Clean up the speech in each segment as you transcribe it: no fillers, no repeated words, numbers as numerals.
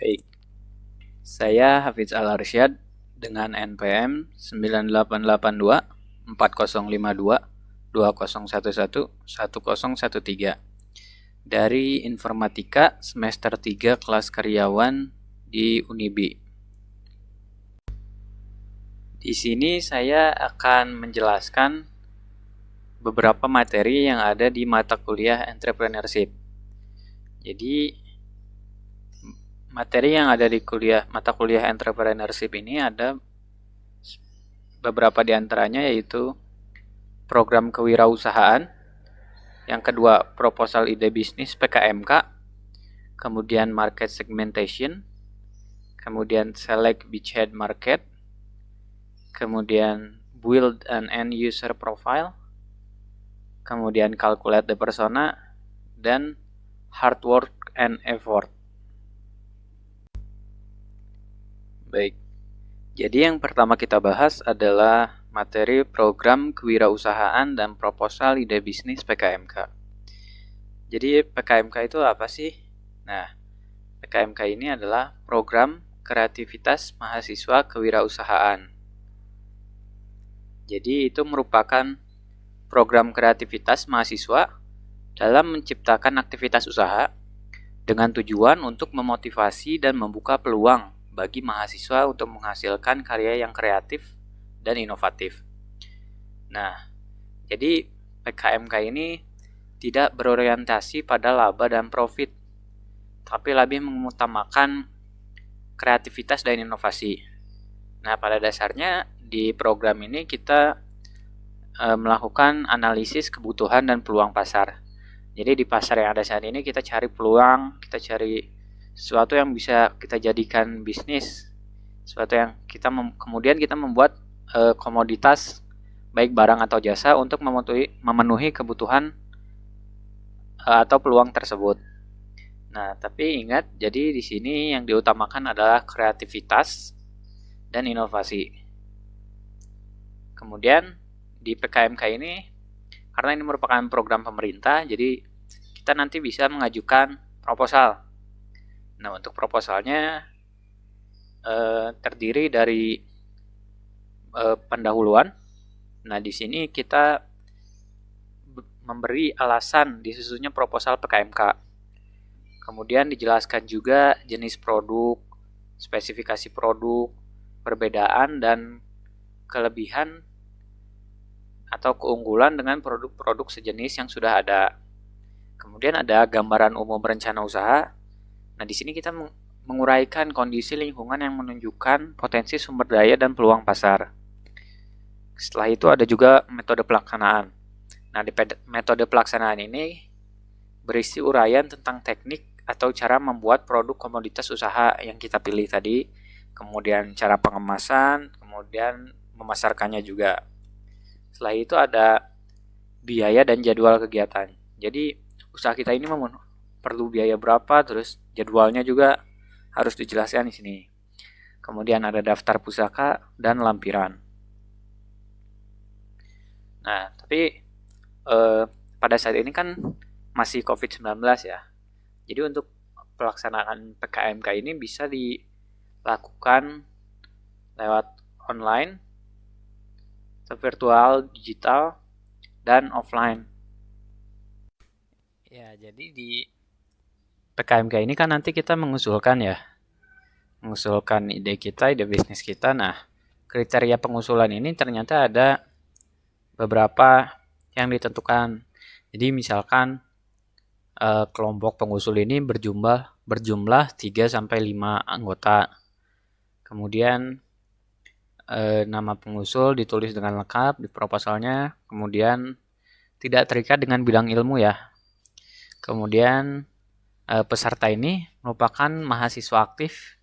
Baik, saya Hafiz Al-Arsyad dengan NPM 9882 4052 2011 1013 dari Informatika semester 3 kelas karyawan di Unibi. Di sini saya akan menjelaskan beberapa materi yang ada di mata kuliah entrepreneurship. Jadi materi yang ada di mata kuliah entrepreneurship ini ada beberapa di antaranya, yaitu program kewirausahaan, yang kedua proposal ide bisnis PKMK, kemudian market segmentation, kemudian select beachhead market, kemudian build an end user profile, kemudian calculate the persona, dan hard work and effort. Baik, jadi yang pertama kita bahas adalah materi program kewirausahaan dan proposal ide bisnis PKMK. Jadi PKMK itu apa sih? Nah, PKMK ini adalah program kreativitas mahasiswa kewirausahaan. Jadi itu merupakan program kreativitas mahasiswa dalam menciptakan aktivitas usaha dengan tujuan untuk memotivasi dan membuka peluang bagi mahasiswa untuk menghasilkan karya yang kreatif dan inovatif. Nah, jadi PKMK ini tidak berorientasi pada laba dan profit, tapi lebih mengutamakan kreativitas dan inovasi. Nah, pada dasarnya di program ini kita melakukan analisis kebutuhan dan peluang pasar. Jadi di pasar yang ada saat ini kita cari peluang, kita cari sesuatu yang bisa kita jadikan bisnis, sesuatu yang kemudian kita membuat komoditas baik barang atau jasa untuk memenuhi kebutuhan atau peluang tersebut. Nah, tapi ingat, jadi di sini yang diutamakan adalah kreativitas dan inovasi. Kemudian di PKMK ini, karena ini merupakan program pemerintah, jadi kita nanti bisa mengajukan proposal. Nah, untuk proposalnya terdiri dari pendahuluan. Nah, di sini kita memberi alasan disusunnya proposal PKMK. Kemudian dijelaskan juga jenis produk, spesifikasi produk, perbedaan dan kelebihan atau keunggulan dengan produk-produk sejenis yang sudah ada. Kemudian ada gambaran umum rencana usaha. Nah, di sini kita menguraikan kondisi lingkungan yang menunjukkan potensi sumber daya dan peluang pasar. Setelah itu ada juga metode pelaksanaan. Nah, di metode pelaksanaan ini berisi uraian tentang teknik atau cara membuat produk komoditas usaha yang kita pilih tadi, kemudian cara pengemasan, kemudian memasarkannya juga. Setelah itu ada biaya dan jadwal kegiatan. Jadi usaha kita ini perlu biaya berapa, terus jadwalnya juga harus dijelaskan di sini. Kemudian ada daftar pusaka dan lampiran. Nah, tapi pada saat ini kan masih COVID-19 ya. Jadi untuk pelaksanaan PKMK ini bisa dilakukan lewat online, virtual, digital, dan offline. Ya, jadi di PKMK ini kan nanti kita mengusulkan ide kita, ide bisnis kita. Nah, kriteria pengusulan ini ternyata ada beberapa yang ditentukan. Jadi misalkan kelompok pengusul ini berjumlah 3-5 anggota. Kemudian nama pengusul ditulis dengan lengkap di proposalnya. Kemudian tidak terikat dengan bidang ilmu ya. Kemudian peserta ini merupakan mahasiswa aktif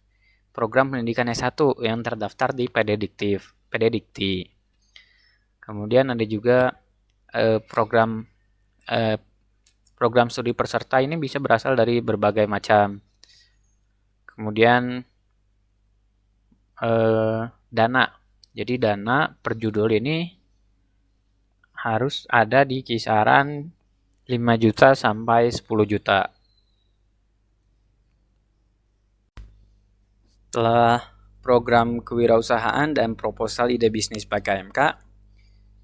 program pendidikan S1 yang terdaftar di PD Dikti. Kemudian ada juga program studi peserta ini bisa berasal dari berbagai macam. Kemudian dana. Jadi dana per judul ini harus ada di kisaran 5 juta sampai 10 juta. Setelah program kewirausahaan dan proposal ide bisnis PKMK,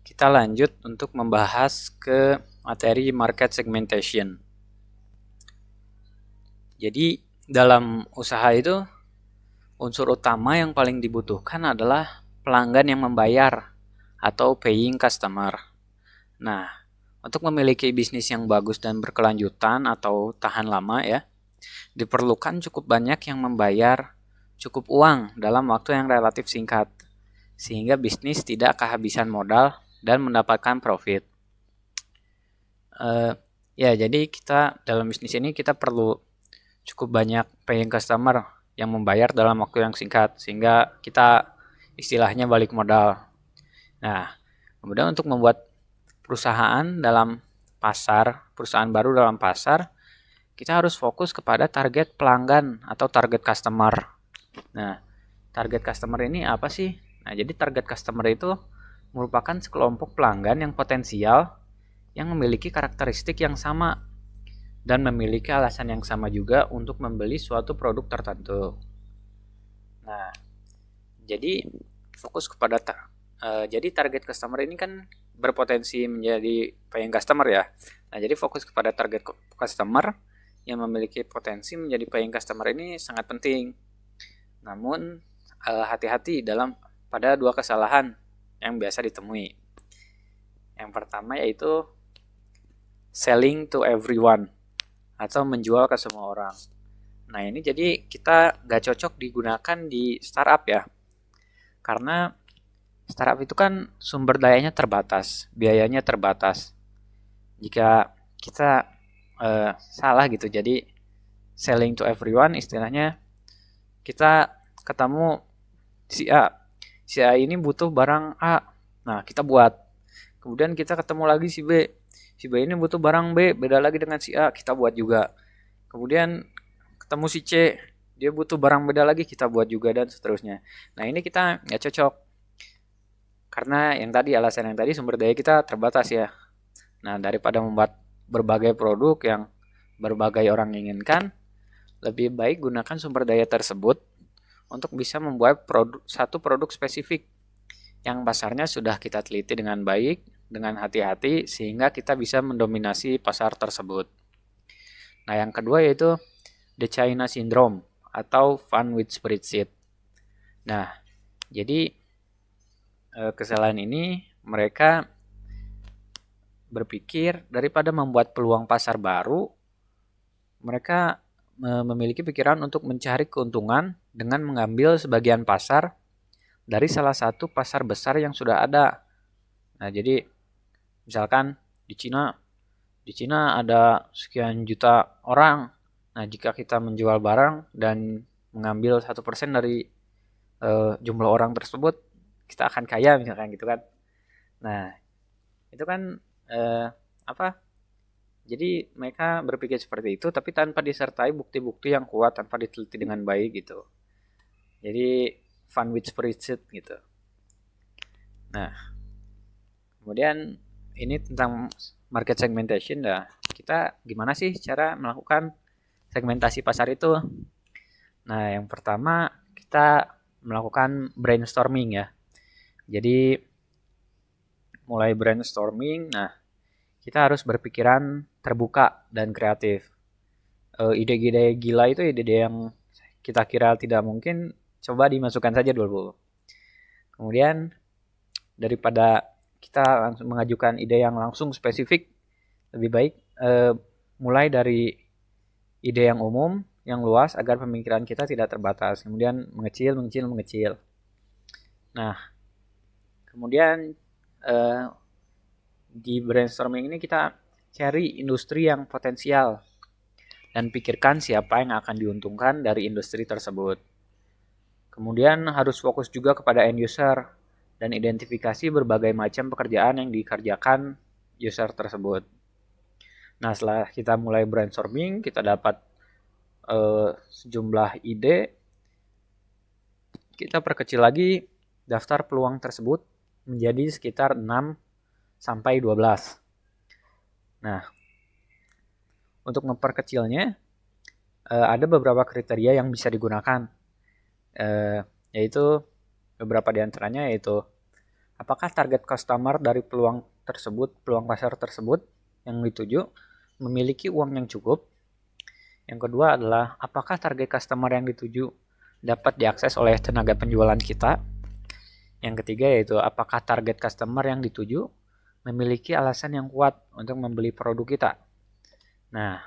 kita lanjut untuk membahas ke materi market segmentation. Jadi, dalam usaha itu, unsur utama yang paling dibutuhkan adalah pelanggan yang membayar atau paying customer. Nah, untuk memiliki bisnis yang bagus dan berkelanjutan atau tahan lama ya, diperlukan cukup banyak yang membayar cukup uang dalam waktu yang relatif singkat, sehingga bisnis tidak kehabisan modal dan mendapatkan profit. Jadi kita dalam bisnis ini kita perlu cukup banyak paying customer yang membayar dalam waktu yang singkat, sehingga kita istilahnya balik modal. Nah, kemudian untuk membuat perusahaan baru dalam pasar, kita harus fokus kepada target pelanggan atau target customer. Nah, target customer ini apa sih? Nah, jadi target customer itu merupakan sekelompok pelanggan yang potensial yang memiliki karakteristik yang sama dan memiliki alasan yang sama juga untuk membeli suatu produk tertentu. Nah, jadi fokus kepada jadi target customer ini kan berpotensi menjadi paying customer ya. Nah, jadi fokus kepada target customer yang memiliki potensi menjadi paying customer ini sangat penting. Namun hati-hati pada dua kesalahan yang biasa ditemui. Yang pertama yaitu selling to everyone atau menjual ke semua orang. Nah, ini jadi kita nggak cocok digunakan di startup ya. Karena startup itu kan sumber dayanya terbatas, biayanya terbatas. Jika kita salah gitu, jadi selling to everyone istilahnya kita ketemu si A ini butuh barang A, nah kita buat. Kemudian kita ketemu lagi si B ini butuh barang B, beda lagi dengan si A, kita buat juga. Kemudian ketemu si C, dia butuh barang beda lagi, kita buat juga, dan seterusnya. Nah, ini kita nggak cocok karena alasan yang tadi sumber daya kita terbatas ya. Nah, daripada membuat berbagai produk yang berbagai orang inginkan, lebih baik gunakan sumber daya tersebut untuk bisa membuat satu produk spesifik yang pasarnya sudah kita teliti dengan baik, dengan hati-hati, sehingga kita bisa mendominasi pasar tersebut. Nah, yang kedua yaitu The China Syndrome atau Fun with Spreadsheet. Nah, jadi kesalahan ini mereka berpikir daripada membuat peluang pasar baru, mereka memiliki pikiran untuk mencari keuntungan dengan mengambil sebagian pasar dari salah satu pasar besar yang sudah ada. Nah, jadi misalkan di Cina ada sekian juta orang. Nah, jika kita menjual barang dan mengambil 1% dari jumlah orang tersebut, kita akan kaya misalkan gitu kan. Nah, itu kan jadi mereka berpikir seperti itu, tapi tanpa disertai bukti-bukti yang kuat, tanpa diteliti dengan baik gitu. Jadi fun with spreadsheet gitu. Nah, kemudian ini tentang market segmentation dah. Kita gimana sih cara melakukan segmentasi pasar itu? Nah, yang pertama kita melakukan brainstorming ya. Jadi mulai brainstorming, nah kita harus berpikiran terbuka dan kreatif. Ide-ide gila itu ide-ide yang kita kira tidak mungkin, coba dimasukkan saja dulu. Kemudian daripada kita langsung mengajukan ide yang langsung spesifik, lebih baik mulai dari ide yang umum, yang luas agar pemikiran kita tidak terbatas. Kemudian mengecil. Nah, kemudian di brainstorming ini kita cari industri yang potensial dan pikirkan siapa yang akan diuntungkan dari industri tersebut. Kemudian harus fokus juga kepada end user dan identifikasi berbagai macam pekerjaan yang dikerjakan user tersebut. Nah, setelah kita mulai brainstorming, kita dapat sejumlah ide, kita perkecil lagi daftar peluang tersebut menjadi sekitar 6 sampai 12. Nah, untuk memperkecilnya ada beberapa kriteria yang bisa digunakan. yaitu beberapa di antaranya yaitu apakah target customer dari peluang pasar tersebut yang dituju memiliki uang yang cukup. Yang kedua adalah apakah target customer yang dituju dapat diakses oleh tenaga penjualan kita. Yang ketiga yaitu apakah target customer yang dituju memiliki alasan yang kuat untuk membeli produk kita. Nah,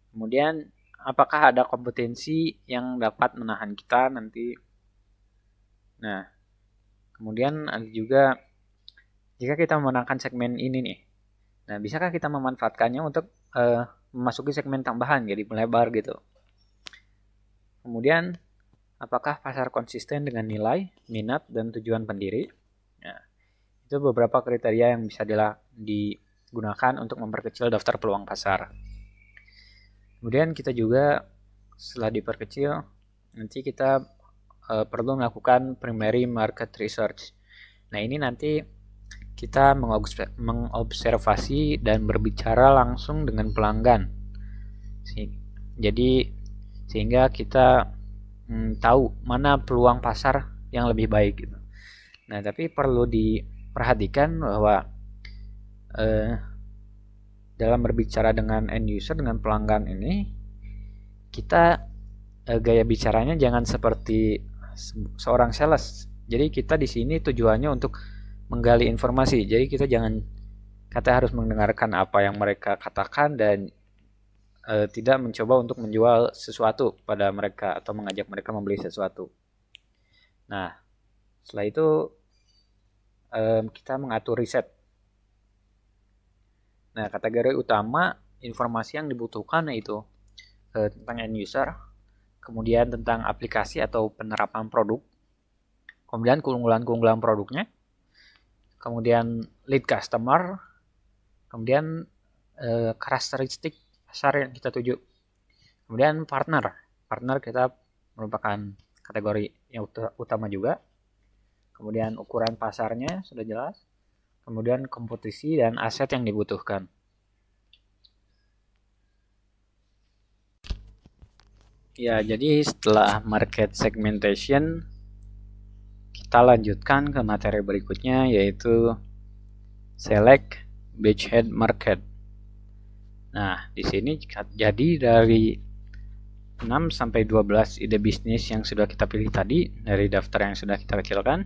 kemudian apakah ada kompetensi yang dapat menahan kita nanti. Nah, kemudian ada juga jika kita memenangkan segmen ini nih. Nah, bisakah kita memanfaatkannya untuk memasuki segmen tambahan jadi melebar gitu. Kemudian apakah pasar konsisten dengan nilai, minat, dan tujuan pendiri? Nah, itu beberapa kriteria yang bisa digunakan untuk memperkecil daftar peluang pasar. Kemudian kita juga setelah diperkecil, nanti kita perlu melakukan primary market research. Nah, ini nanti kita mengobservasi dan berbicara langsung dengan pelanggan. Jadi sehingga kita tahu mana peluang pasar yang lebih baik gitu. Nah, tapi perlu diperhatikan bahwa dalam berbicara dengan end user, dengan pelanggan ini, kita gaya bicaranya jangan seperti seorang sales. Jadi kita di sini tujuannya untuk menggali informasi. Jadi kita harus mendengarkan apa yang mereka katakan dan tidak mencoba untuk menjual sesuatu pada mereka atau mengajak mereka membeli sesuatu. Nah, setelah itu kita mengatur riset. Nah, kategori utama informasi yang dibutuhkan yaitu tentang end user, kemudian tentang aplikasi atau penerapan produk, kemudian keunggulan-keunggulan produknya, kemudian lead customer, kemudian karakteristik pasar yang kita tuju, kemudian partner kita merupakan kategori yang utama juga, kemudian ukuran pasarnya sudah jelas, kemudian kompetisi dan aset yang dibutuhkan. Ya, jadi setelah market segmentation, kita lanjutkan ke materi berikutnya yaitu select beachhead market. Nah, di sini jadi dari 6 sampai 12 ide bisnis yang sudah kita pilih tadi dari daftar yang sudah kita kecilkan,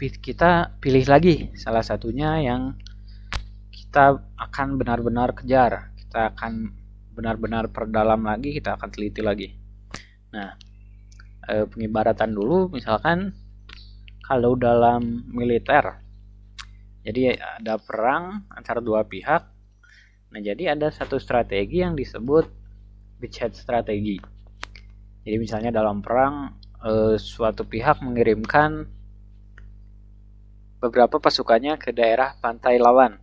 kita pilih lagi salah satunya yang kita akan benar-benar kejar. Kita akan benar-benar perdalam lagi, kita akan teliti lagi. Nah, pengibaratan dulu, misalkan kalau dalam militer, jadi ada perang antara dua pihak. Nah, jadi ada satu strategi yang disebut beachhead strategi. Jadi misalnya dalam perang, suatu pihak mengirimkan beberapa pasukannya ke daerah pantai lawan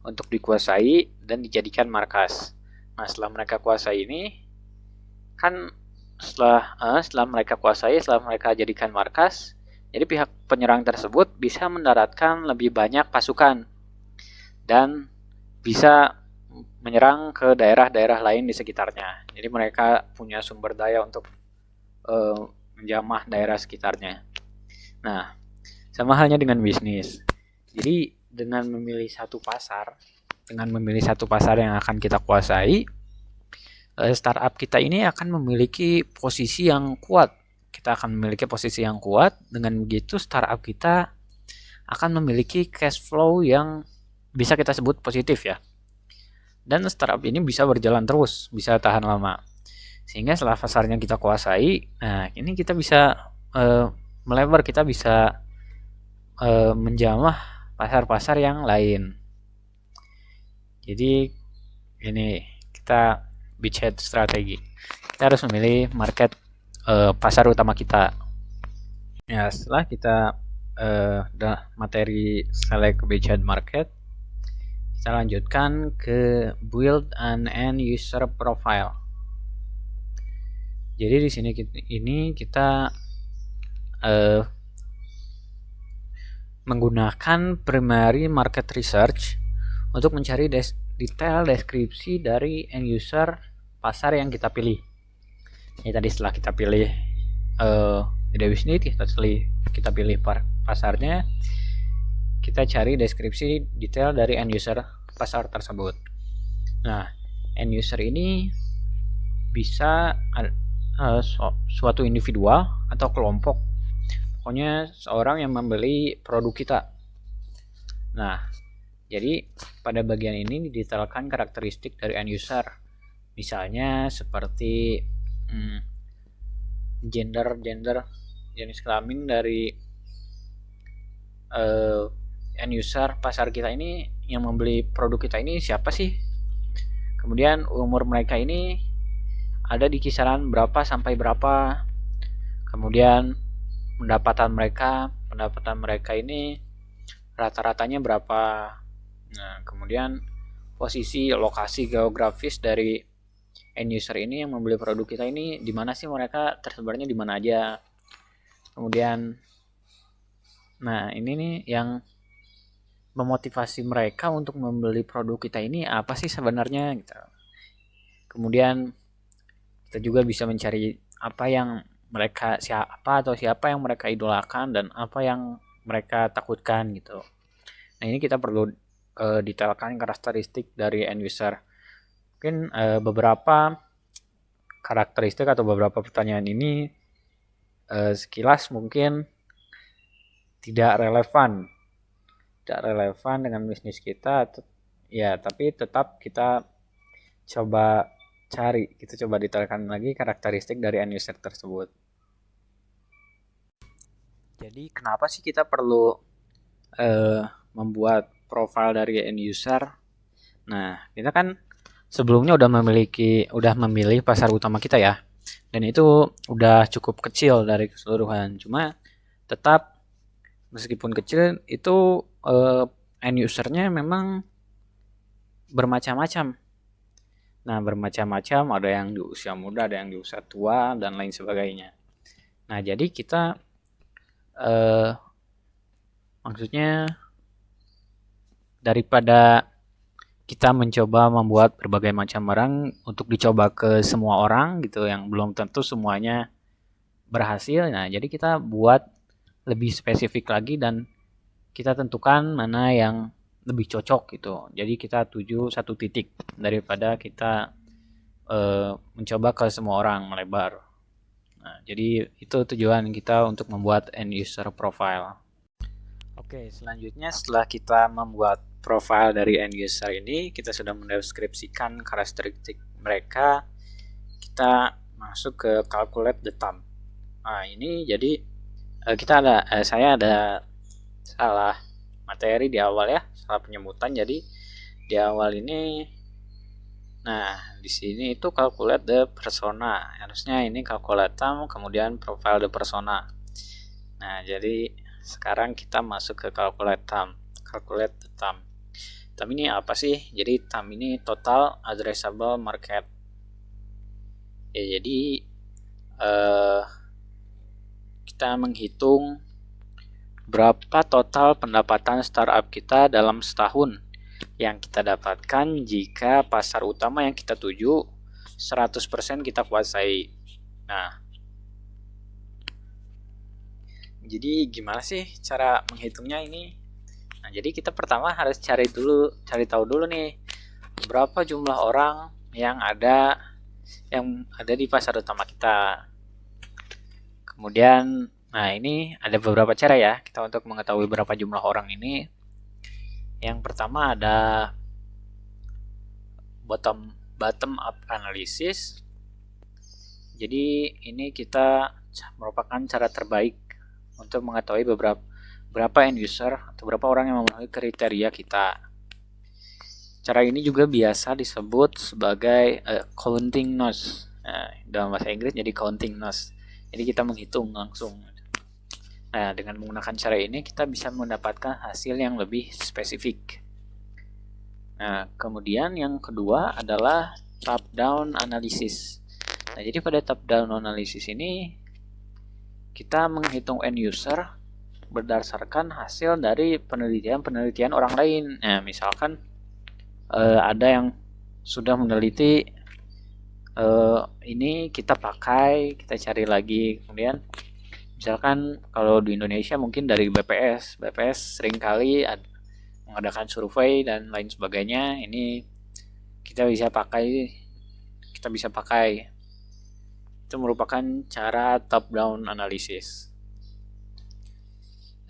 untuk dikuasai dan dijadikan markas. Nah, setelah mereka kuasai ini, kan setelah mereka jadikan markas, jadi pihak penyerang tersebut bisa mendaratkan lebih banyak pasukan dan bisa menyerang ke daerah-daerah lain di sekitarnya. Jadi mereka punya sumber daya untuk menjamah daerah sekitarnya. Nah, sama halnya dengan bisnis. Jadi dengan memilih satu pasar yang akan kita kuasai, startup kita ini akan memiliki posisi yang kuat. Kita akan memiliki posisi yang kuat. Dengan begitu startup kita akan memiliki cash flow yang bisa kita sebut positif ya. Dan startup ini bisa berjalan terus, bisa tahan lama. Sehingga setelah pasarnya kita kuasai, nah ini kita bisa melebar, kita bisa menjamah pasar-pasar yang lain. Jadi ini kita beachhead strategi. Kita harus memilih market pasar utama kita. Ya, setelah kita materi select beachhead market, kita lanjutkan ke build an end user profile. Jadi di sini kita menggunakan primary market research untuk mencari detail deskripsi dari end user pasar yang kita pilih. Ini tadi setelah kita pilih dari sini kita pilih pasarnya, kita cari deskripsi detail dari end user pasar tersebut. Nah, end user ini bisa suatu individual atau kelompok, pokoknya seorang yang membeli produk kita. Nah, jadi pada bagian ini didetailkan karakteristik dari end user, misalnya seperti gender, jenis kelamin dari end user pasar kita ini, yang membeli produk kita ini siapa sih, kemudian umur mereka ini ada di kisaran berapa sampai berapa, kemudian pendapatan mereka ini rata-ratanya berapa. Nah, kemudian posisi lokasi geografis dari end user ini yang membeli produk kita ini di mana sih, mereka tersebarnya di mana aja. Kemudian nah ini nih yang memotivasi mereka untuk membeli produk kita ini apa sih sebenarnya gitu. Kemudian kita juga bisa mencari siapa yang mereka idolakan dan apa yang mereka takutkan gitu. Nah, ini kita perlu detailkan karakteristik dari end user. Mungkin beberapa karakteristik atau beberapa pertanyaan ini sekilas mungkin tidak relevan dengan bisnis kita, ya, tapi tetap kita coba detailkan lagi karakteristik dari end user tersebut. Jadi kenapa sih kita perlu membuat profil dari end user? Nah, kita kan sebelumnya udah memilih pasar utama kita ya, dan itu udah cukup kecil dari keseluruhan. Cuma tetap meskipun kecil itu end usernya memang bermacam-macam. Nah, bermacam-macam, ada yang di usia muda, ada yang di usia tua, dan lain sebagainya. Nah, jadi kita maksudnya daripada kita mencoba membuat berbagai macam barang untuk dicoba ke semua orang gitu, yang belum tentu semuanya berhasil. Nah, jadi kita buat lebih spesifik lagi dan kita tentukan mana yang lebih cocok gitu. Jadi kita tuju satu titik daripada kita mencoba ke semua orang melebar. Nah, jadi itu tujuan kita untuk membuat end user profile. Oke, selanjutnya setelah kita membuat profile dari end user ini, kita sudah mendeskripsikan karakteristik mereka, kita masuk ke calculate the time. Nah, ini jadi saya ada salah materi di awal ya, salah penyebutan. Jadi di awal ini, nah di sini itu calculate the persona, harusnya ini calculate time kemudian profile the persona. Nah, jadi sekarang kita masuk ke calculate the time. Time ini apa sih? Jadi time ini total addressable market. Ya, jadi kita menghitung berapa total pendapatan startup kita dalam setahun yang kita dapatkan jika pasar utama yang kita tuju 100% kita kuasai. Nah, jadi gimana sih cara menghitungnya ini? Nah, jadi kita pertama harus cari tahu dulu nih berapa jumlah orang yang ada di pasar utama kita. Kemudian, nah ini ada beberapa cara ya kita untuk mengetahui berapa jumlah orang ini. Yang pertama ada bottom up analysis. Jadi ini kita merupakan cara terbaik untuk mengetahui berapa end user atau berapa orang yang memenuhi kriteria kita. Cara ini juga biasa disebut sebagai counting nose. Nah, dalam bahasa Inggris jadi counting nose. Jadi kita menghitung langsung. Nah, dengan menggunakan cara ini kita bisa mendapatkan hasil yang lebih spesifik. Nah, kemudian yang kedua adalah top-down analysis. Nah, jadi pada top-down analysis ini kita menghitung end user berdasarkan hasil dari penelitian orang lain. Nah, misalkan ada yang sudah meneliti Ini kita pakai, kita cari lagi. Kemudian misalkan kalau di Indonesia mungkin dari BPS seringkali mengadakan survei dan lain sebagainya. Ini kita bisa pakai, kita bisa pakai. Itu merupakan cara top down analysis.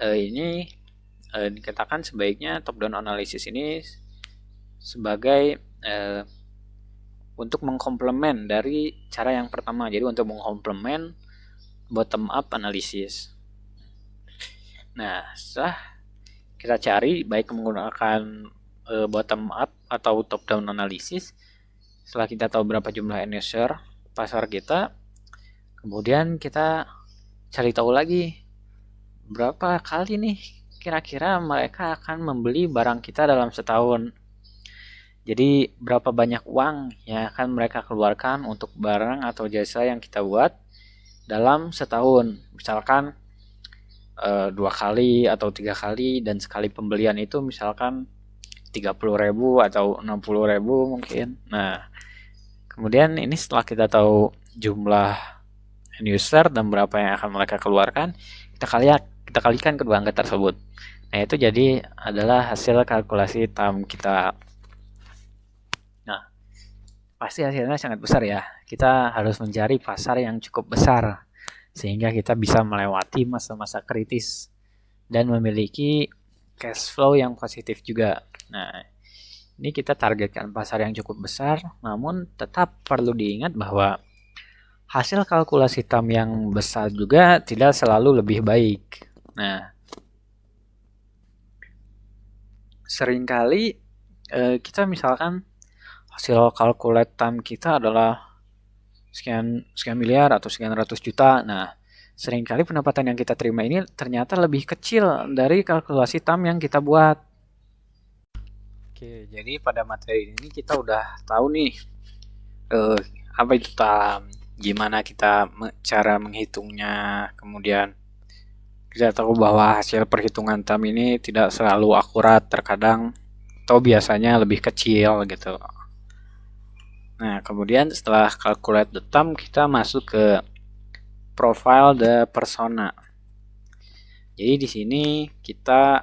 Ini dikatakan sebaiknya top down analysis ini sebagai untuk mengkomplement dari cara yang pertama. Jadi untuk mengkomplement bottom up analysis. Nah, setelah kita cari baik menggunakan bottom up atau top down analysis, setelah kita tahu berapa jumlah end user pasar kita, kemudian kita cari tahu lagi berapa kali nih kira-kira mereka akan membeli barang kita dalam setahun. Jadi berapa banyak uang yang akan mereka keluarkan untuk barang atau jasa yang kita buat dalam setahun. Misalkan 2 kali atau 3 kali, dan sekali pembelian itu misalkan 30.000 atau 60.000 mungkin. Nah, kemudian ini setelah kita tahu jumlah end user dan berapa yang akan mereka keluarkan, kita kalikan kedua angka tersebut. Nah, itu jadi adalah hasil kalkulasi TAM kita. Nah, pasti hasilnya sangat besar ya. Kita harus mencari pasar yang cukup besar sehingga kita bisa melewati masa-masa kritis dan memiliki cash flow yang positif juga. Nah, ini kita targetkan pasar yang cukup besar, namun tetap perlu diingat bahwa hasil kalkulasi TAM yang besar juga tidak selalu lebih baik. Nah, seringkali kita misalkan hasil kalkulasi TAM kita adalah sekian miliar atau sekian ratus juta. Nah, seringkali pendapatan yang kita terima ini ternyata lebih kecil dari kalkulasi TAM yang kita buat. Oke, jadi pada materi ini kita udah tahu nih apa itu TAM, gimana kita cara menghitungnya, kemudian kita tahu bahwa hasil perhitungan TAM ini tidak selalu akurat, terkadang atau biasanya lebih kecil gitu. Nah, kemudian setelah calculate the TAM, kita masuk ke profile the persona. Jadi di sini kita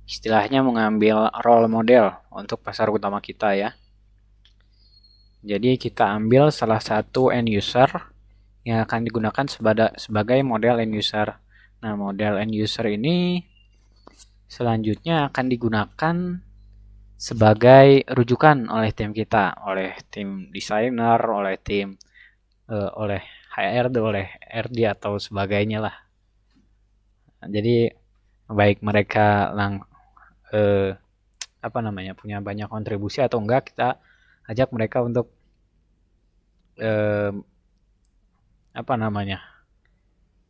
istilahnya mengambil role model untuk pasar utama kita ya. Jadi kita ambil salah satu end user yang akan digunakan sebagai model end user. Nah, model end user ini selanjutnya akan digunakan sebagai rujukan oleh tim kita, oleh tim desainer, oleh tim oleh HRD, oleh RD atau sebagainya lah. Jadi baik mereka punya banyak kontribusi atau enggak, kita ajak mereka untuk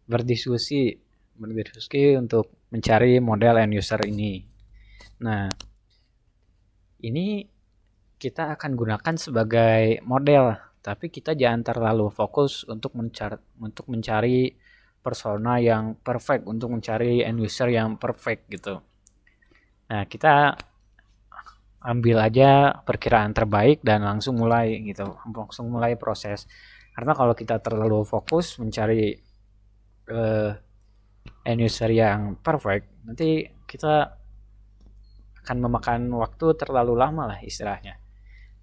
berdiskusi untuk mencari model end user ini. Nah, ini kita akan gunakan sebagai model, tapi kita jangan terlalu fokus untuk mencari persona yang perfect, untuk mencari end user yang perfect gitu. Nah, kita ambil aja perkiraan terbaik dan langsung mulai proses. Karena kalau kita terlalu fokus mencari end user yang perfect, nanti kita akan memakan waktu terlalu lama lah istilahnya.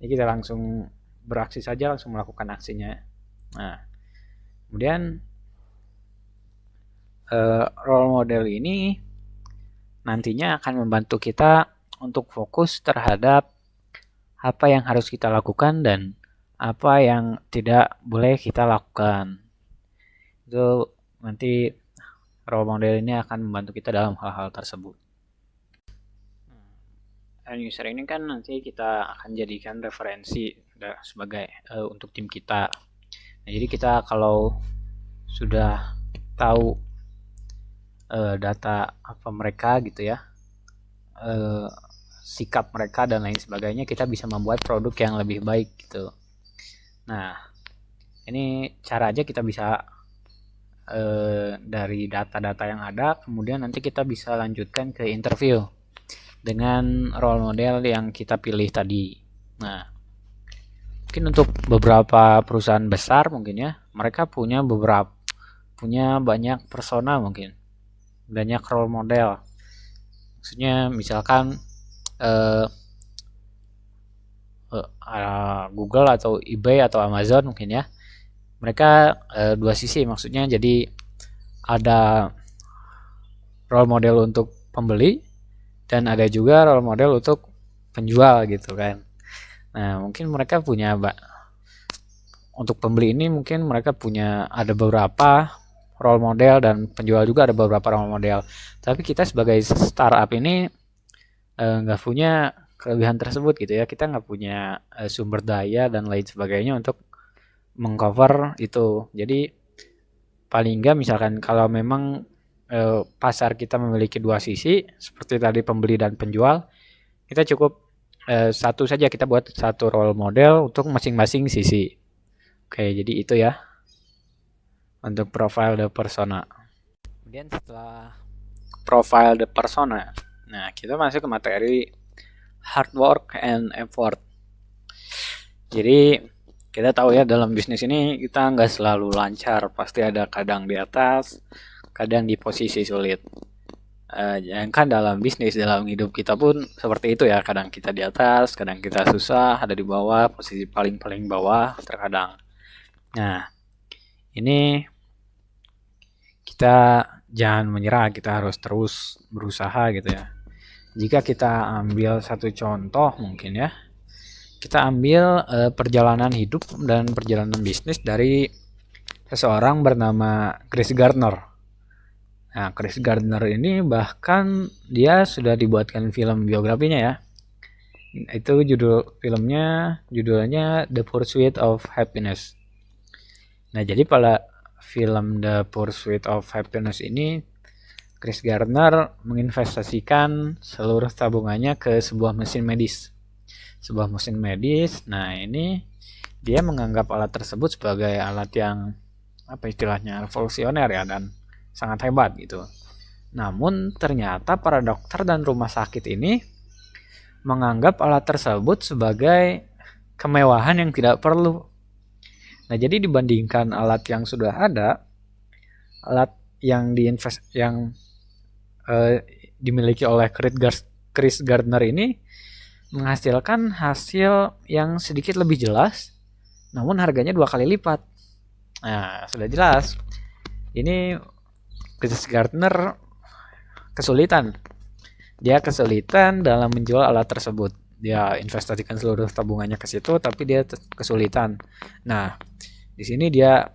Jadi kita langsung beraksi saja, langsung melakukan aksinya. Nah, kemudian role model ini nantinya akan membantu kita untuk fokus terhadap apa yang harus kita lakukan dan apa yang tidak boleh kita lakukan. Itu nanti role model ini akan membantu kita dalam hal-hal tersebut. End user ini kan nanti kita akan jadikan referensi sebagai untuk tim kita. Nah, jadi kita kalau sudah tahu data apa mereka gitu ya, sikap mereka dan lain sebagainya, kita bisa membuat produk yang lebih baik gitu. Nah, ini cara aja kita bisa dari data-data yang ada, kemudian nanti kita bisa lanjutkan ke interview dengan role model yang kita pilih tadi. Nah, Mungkin untuk beberapa perusahaan besar mungkin ya, mereka punya banyak persona mungkin, banyak role model. Maksudnya misalkan eh, Google atau eBay atau Amazon mungkin ya, mereka dua sisi, maksudnya jadi ada role model untuk pembeli dan ada juga role model untuk penjual gitu kan. Nah mungkin mereka punya untuk pembeli ini mungkin mereka punya ada beberapa role model dan penjual juga ada beberapa role model. Tapi kita sebagai startup ini nggak punya kelebihan tersebut gitu ya. Kita nggak punya sumber daya dan lain sebagainya untuk mengcover itu. Jadi paling nggak misalkan kalau memang pasar kita memiliki dua sisi seperti tadi pembeli dan penjual, kita cukup satu saja, kita buat satu role model untuk masing-masing sisi. Oke, jadi itu ya untuk profile the persona. Kemudian setelah profile the persona, nah kita masuk ke materi hard work and effort. Jadi kita tahu ya dalam bisnis ini kita nggak selalu lancar, pasti ada kadang di atas, kadang di posisi sulit. Jangan kan dalam bisnis, dalam hidup kita pun seperti itu ya, kadang kita di atas, kadang kita susah, ada di bawah, posisi paling bawah terkadang. Nah, ini kita jangan menyerah, kita harus terus berusaha gitu ya. Jika kita ambil satu contoh mungkin ya, kita ambil perjalanan hidup dan perjalanan bisnis dari seseorang bernama Chris Gardner. Nah, Chris Gardner ini bahkan dia sudah dibuatkan film biografinya ya. Itu judulnya The Pursuit of Happiness. Nah, jadi pada film The Pursuit of Happiness ini Chris Gardner menginvestasikan seluruh tabungannya ke sebuah mesin medis. Sebuah mesin medis. Nah, ini dia menganggap alat tersebut sebagai alat yang istilahnya revolusioner ya dan sangat hebat gitu. Namun ternyata para dokter dan rumah sakit ini menganggap alat tersebut sebagai kemewahan yang tidak perlu. Nah, jadi dibandingkan alat yang sudah ada, alat yang dimiliki oleh Chris Gardner ini menghasilkan hasil yang sedikit lebih jelas, namun harganya 2 kali lipat. Nah, sudah jelas. Ini Chris Gardner kesulitan. Dia kesulitan dalam menjual alat tersebut. Dia investasikan seluruh tabungannya ke situ, tapi dia kesulitan. Nah, di sini dia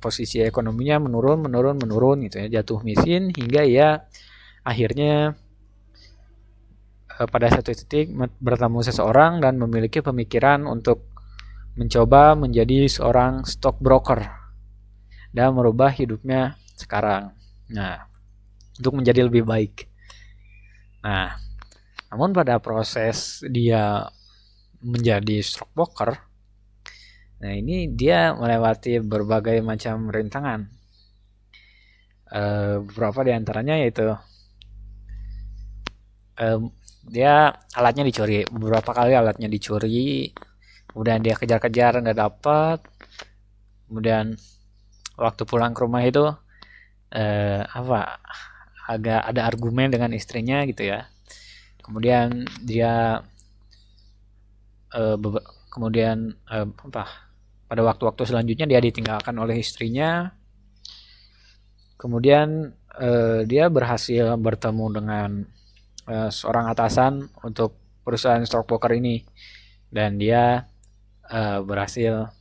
posisi ekonominya menurun gitu ya, jatuh miskin hingga ia akhirnya pada satu titik bertemu seseorang dan memiliki pemikiran untuk mencoba menjadi seorang stockbroker dan merubah hidupnya sekarang. Nah, untuk menjadi lebih baik. Nah, namun pada proses dia menjadi stockbroker, nah ini dia melewati berbagai macam rintangan. Beberapa diantaranya yaitu dia alatnya dicuri, beberapa kali alatnya dicuri, kemudian dia kejar-kejar nggak dapat, kemudian waktu pulang ke rumah itu agak ada argumen dengan istrinya gitu ya, kemudian dia pada waktu-waktu selanjutnya dia ditinggalkan oleh istrinya, kemudian dia berhasil bertemu dengan seorang atasan untuk perusahaan stockbroker ini dan dia berhasil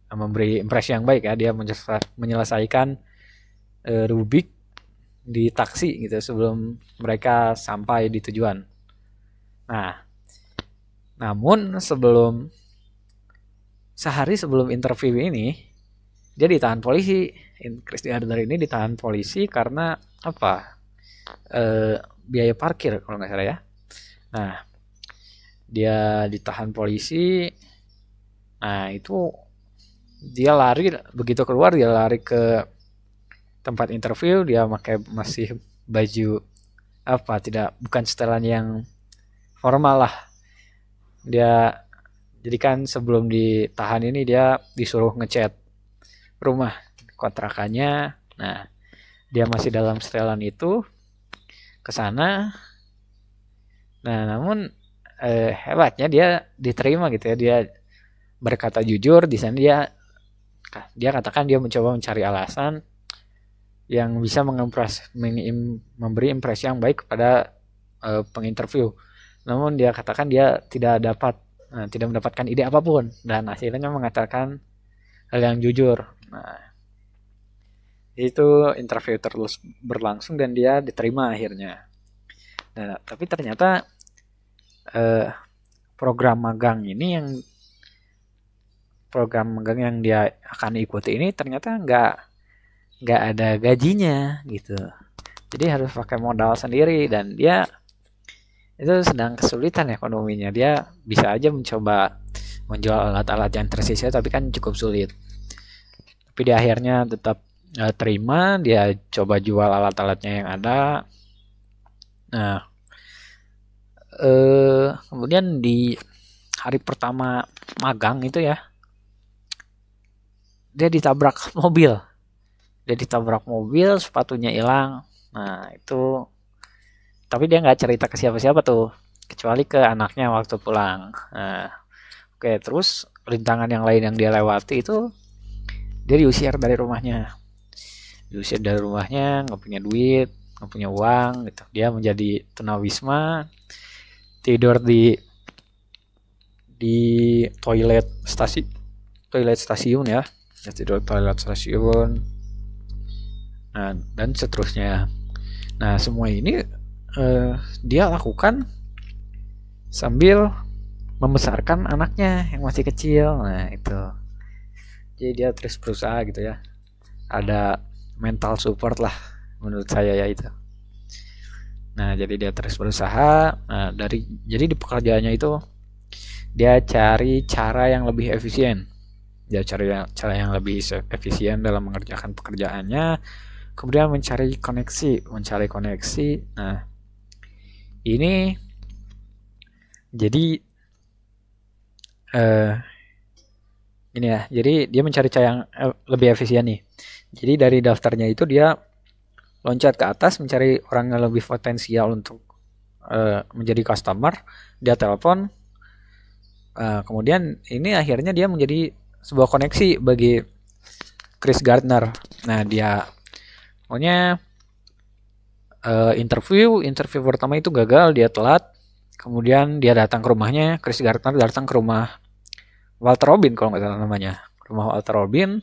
memberi impresi yang baik ya, dia menyelesaikan Rubik di taksi gitu sebelum mereka sampai di tujuan. Nah, namun sehari sebelum interview ini dia ditahan polisi. Chris Gardner ini ditahan polisi karena biaya parkir kalau nggak salah ya. Nah, dia ditahan polisi. Nah, itu dia lari, begitu keluar dia lari ke tempat interview, dia masih baju bukan setelan yang formal lah. Dia Jadi kan sebelum ditahan ini dia disuruh ngecat rumah kontrakannya. Nah, dia masih dalam setelan itu ke sana. Nah, namun hebatnya dia diterima gitu ya. Dia berkata jujur di sana. Dia katakan dia mencoba mencari alasan yang bisa memberi impresi yang baik kepada penginterview. Namun dia katakan dia tidak mendapatkan ide apapun dan akhirnya mengatakan hal yang jujur. Nah, itu interview terus berlangsung dan dia diterima akhirnya. Nah, tapi ternyata eh, program magang yang dia akan ikuti ini ternyata nggak ada gajinya gitu. Jadi harus pakai modal sendiri dan dia itu sedang kesulitan ekonominya. Dia bisa aja mencoba menjual alat-alat yang tersisa tapi kan cukup sulit. Tapi di akhirnya tetap terima, dia coba jual alat-alatnya yang ada. Nah, kemudian di hari pertama magang itu ya, dia ditabrak mobil. Dia ditabrak mobil, sepatunya hilang. Nah, itu tapi dia nggak cerita ke siapa-siapa tuh, kecuali ke anaknya waktu pulang. Nah, oke, terus rintangan yang lain yang dia lewati itu dia diusir dari rumahnya. Diusir dari rumahnya, nggak punya duit, nggak punya uang gitu. Dia menjadi tunawisma, tidur di toilet stasiun ya. Dia tidur toilet stasiun. Nah, dan seterusnya. Nah, semua ini dia lakukan sambil membesarkan anaknya yang masih kecil. Nah, itu. Jadi dia terus berusaha gitu ya. Ada mental support lah menurut saya ya itu. Nah, jadi dia terus berusaha. Nah, jadi di pekerjaannya itu dia cari cara yang lebih efisien. Dia cari cara yang lebih efisien dalam mengerjakan pekerjaannya. Kemudian mencari koneksi. Nah, ini jadi eh ini ya. Jadi dia mencari cara yang lebih efisien nih. Jadi dari daftarnya itu dia loncat ke atas mencari orang yang lebih potensial untuk menjadi customer. Dia telepon. Kemudian ini akhirnya dia menjadi sebuah koneksi bagi Chris Gardner. Nah, dia pokoknya interview pertama itu gagal, dia telat. Kemudian dia datang ke rumahnya, Chris Gardner datang ke rumah Walter Robin kalau nggak salah namanya, rumah Walter Robin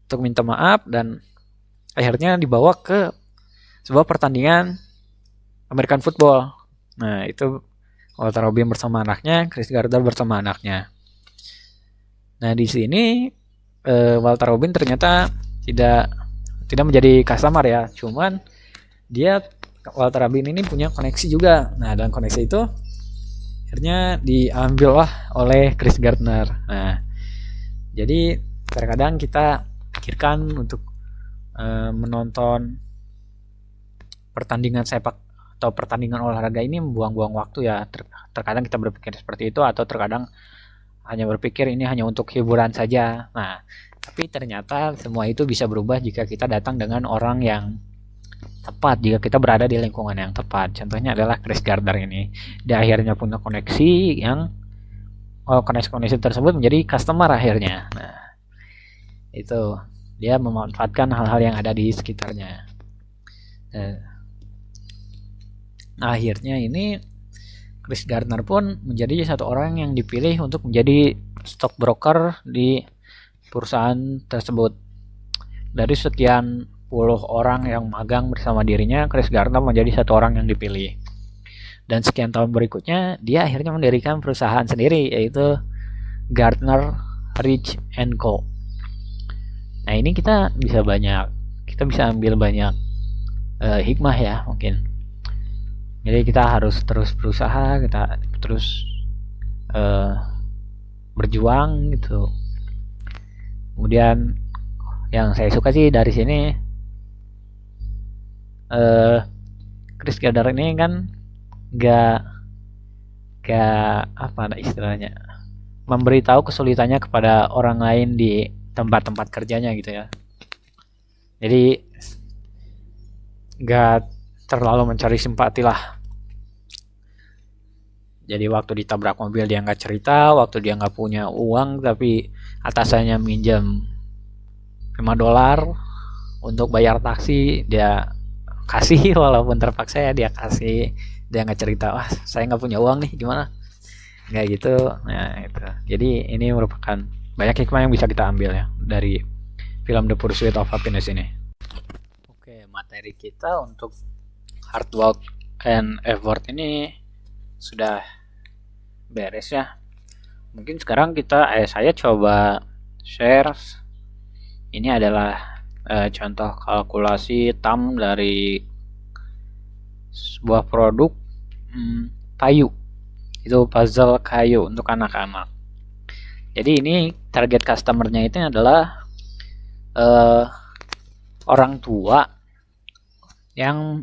untuk minta maaf dan akhirnya dibawa ke sebuah pertandingan American football. Nah, itu Walter Robin bersama anaknya, Chris Gardner bersama anaknya. Nah, di sini Walter Robin ternyata tidak menjadi customer ya, cuman dia Walter Robin ini punya koneksi juga. Nah, dan koneksi itu akhirnya diambil lah oleh Chris Gardner. Nah, jadi terkadang kita pikirkan untuk menonton pertandingan sepak atau pertandingan olahraga ini membuang-buang waktu ya. Terkadang kita berpikir seperti itu atau terkadang hanya berpikir ini hanya untuk hiburan saja. Nah, tapi ternyata semua itu bisa berubah jika kita datang dengan orang yang tepat, jika kita berada di lingkungan yang tepat. Contohnya adalah Chris Gardner ini. Dia akhirnya punya koneksi yang koneksi tersebut menjadi customer akhirnya. Nah, itu dia memanfaatkan hal-hal yang ada di sekitarnya. Nah, akhirnya ini Chris Gardner pun menjadi satu orang yang dipilih untuk menjadi stockbroker di perusahaan tersebut. Dari sekian puluh orang yang magang bersama dirinya, Chris Gardner menjadi satu orang yang dipilih. Dan sekian tahun berikutnya, dia akhirnya mendirikan perusahaan sendiri, yaitu Gardner Rich Co. Nah, ini kita bisa ambil banyak hikmah ya mungkin. Jadi kita harus terus berusaha, kita terus berjuang gitu. Kemudian yang saya suka sih dari sini Chris Gardner ini kan gak apa istilahnya, memberitahu kesulitannya kepada orang lain di tempat-tempat kerjanya gitu ya. Jadi nggak terlalu mencari simpati lah. Jadi waktu ditabrak mobil dia nggak cerita, waktu dia nggak punya uang tapi atasannya minjem $5 untuk bayar taksi, dia kasih walaupun terpaksa ya dia kasih. Dia nggak cerita, wah saya nggak punya uang nih gimana, nggak gitu. Nah itu, jadi ini merupakan banyak hikmah yang bisa kita ambil ya dari film The Pursuit of Happiness ini. Oke, materi kita untuk hard work and effort ini sudah beres ya. Mungkin sekarang saya coba share. Ini adalah contoh kalkulasi TAM dari sebuah produk kayu. Itu puzzle kayu untuk anak-anak. Jadi ini target customernya itu adalah orang tua yang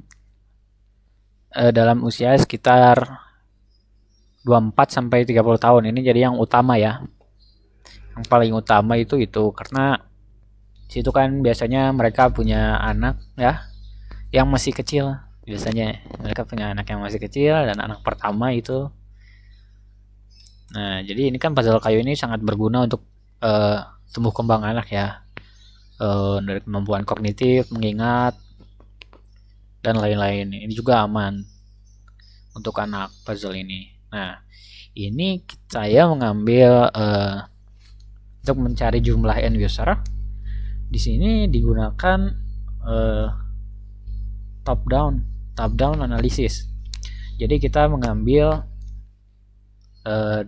dalam usia sekitar 24 sampai 30 tahun. Ini jadi yang utama ya. Yang paling utama itu karena situ kan biasanya mereka punya anak ya yang masih kecil. Biasanya mereka punya anak yang masih kecil dan anak pertama itu. Nah, jadi ini kan puzzle kayu ini sangat berguna untuk tumbuh kembang anak ya. Dari kemampuan kognitif, mengingat dan lain-lain. Ini juga aman untuk anak puzzle ini. Nah, ini saya mengambil untuk mencari jumlah end user. Di sini digunakan top down analysis. Jadi kita mengambil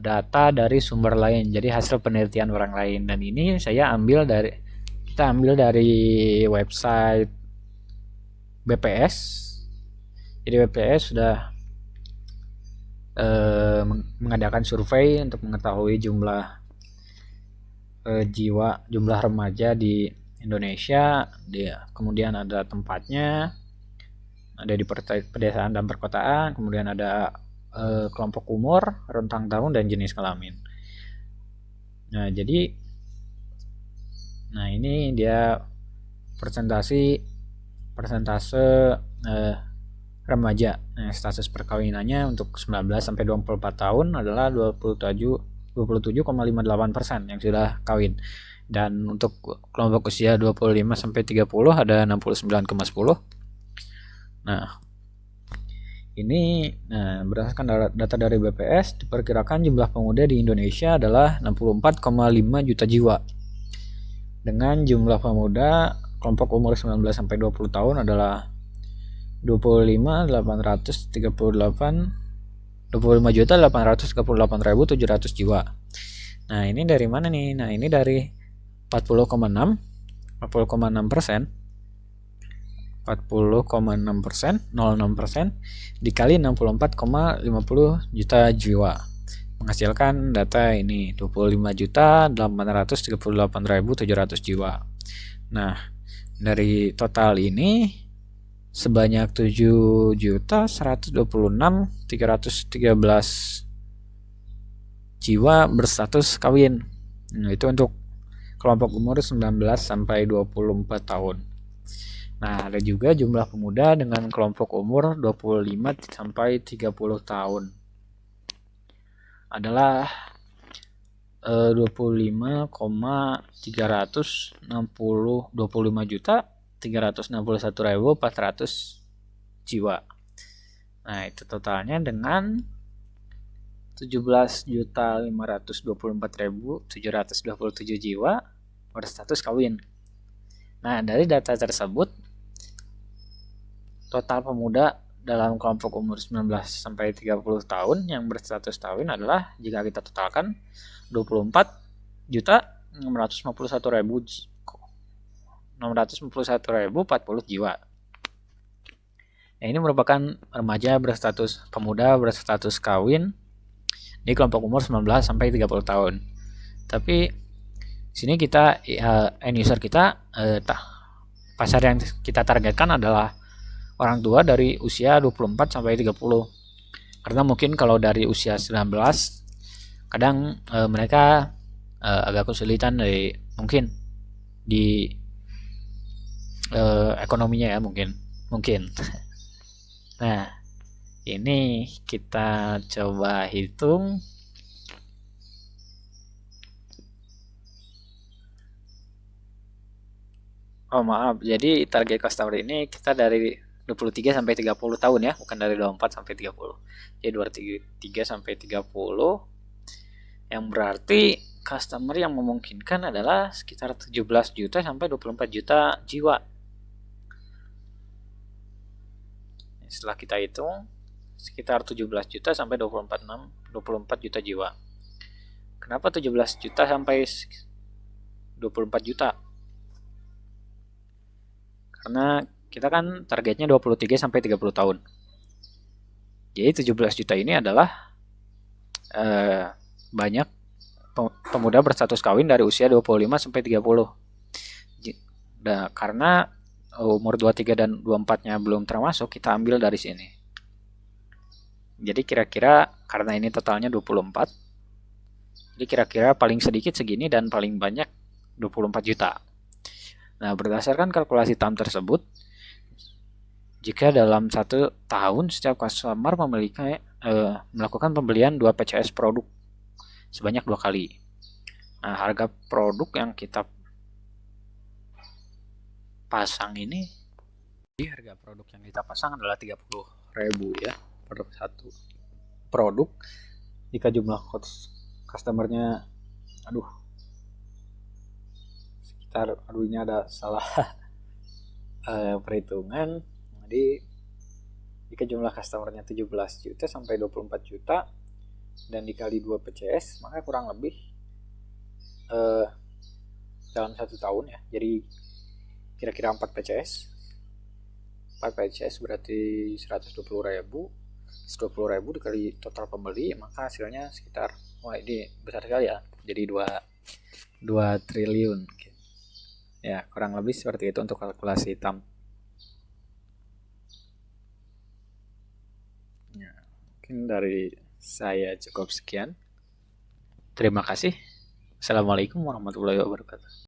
data dari sumber lain, jadi hasil penelitian orang lain. Dan ini kita ambil dari website BPS. Jadi BPS sudah mengadakan survei untuk mengetahui jumlah jumlah remaja di Indonesia. Kemudian ada tempatnya, ada di pedesaan dan perkotaan, kemudian ada kelompok umur, rentang tahun, dan jenis kelamin. Nah, ini dia persentase remaja. Nah, status perkawinannya untuk 19 sampai 24 tahun adalah 27,58% yang sudah kawin. Dan untuk kelompok usia 25 sampai 30 ada 69,10. Nah, ini berdasarkan data dari BPS, diperkirakan jumlah pemuda di Indonesia adalah 64,5 juta jiwa. Dengan jumlah pemuda kelompok umur 19 sampai 20 tahun adalah 25.838.700 jiwa. Nah, ini dari mana nih? Nah, ini dari 40,6%, 0,6% dikali 64,50 juta jiwa menghasilkan data ini 25.838.700 jiwa. Nah, dari total ini sebanyak 7.126.313 jiwa berstatus kawin. Nah, itu untuk kelompok umur 19 sampai 24 tahun. Nah, ada juga jumlah pemuda dengan kelompok umur 25 sampai 30 tahun. Adalah 25.361.400 jiwa. Nah, itu totalnya dengan 17.524.727 jiwa berstatus kawin. Nah, dari data tersebut total pemuda dalam kelompok umur 19 sampai 30 tahun yang berstatus kawin adalah, jika kita totalkan, 24.651.040 jiwa. Nah, ini merupakan remaja pemuda berstatus kawin di kelompok umur 19 sampai 30 tahun. Tapi sini kita end user kita pasar yang kita targetkan adalah orang tua dari usia 24 sampai 30. Karena mungkin kalau dari usia 19 kadang mereka agak kesulitan mungkin di ekonominya ya, mungkin. Nah, ini kita coba hitung. Oh maaf, jadi target customer ini kita dari 23 sampai 30 tahun ya, bukan dari 24 sampai 30. Jadi 23 sampai 30, yang berarti customer yang memungkinkan adalah sekitar 17 juta sampai 24 juta jiwa. Setelah kita hitung, sekitar 17 juta sampai 24 juta jiwa. Kenapa 17 juta sampai 24 juta? Karena kita kan targetnya 23 sampai 30 tahun. Jadi 17 juta ini adalah banyak pemuda berstatus kawin dari usia 25 sampai 30. Karena umur 23 dan 24-nya belum termasuk, kita ambil dari sini. Jadi kira-kira karena ini totalnya 24, jadi kira-kira paling sedikit segini dan paling banyak 24 juta. Nah, berdasarkan kalkulasi TAM tersebut, jika dalam 1 tahun setiap customer melakukan pembelian 2 PCS produk sebanyak 2 kali. Nah, harga produk yang kita pasang ini, jadi harga produk yang kita pasang adalah 30.000 ya per satu produk. Jika jumlah customernya ini ada salah perhitungan. Jadi jika jumlah customernya 17 juta sampai 24 juta dan dikali 2 PCS, maka kurang lebih dalam 1 tahun ya, jadi kira-kira 4 PCS berarti 120.000 dikali total pembeli, maka hasilnya sekitar, wah ini besar sekali ya, jadi 2 triliun ya, kurang lebih seperti itu untuk kalkulasi TAM. Ya, mungkin dari saya cukup sekian. Terima kasih. Assalamualaikum warahmatullahi wabarakatuh.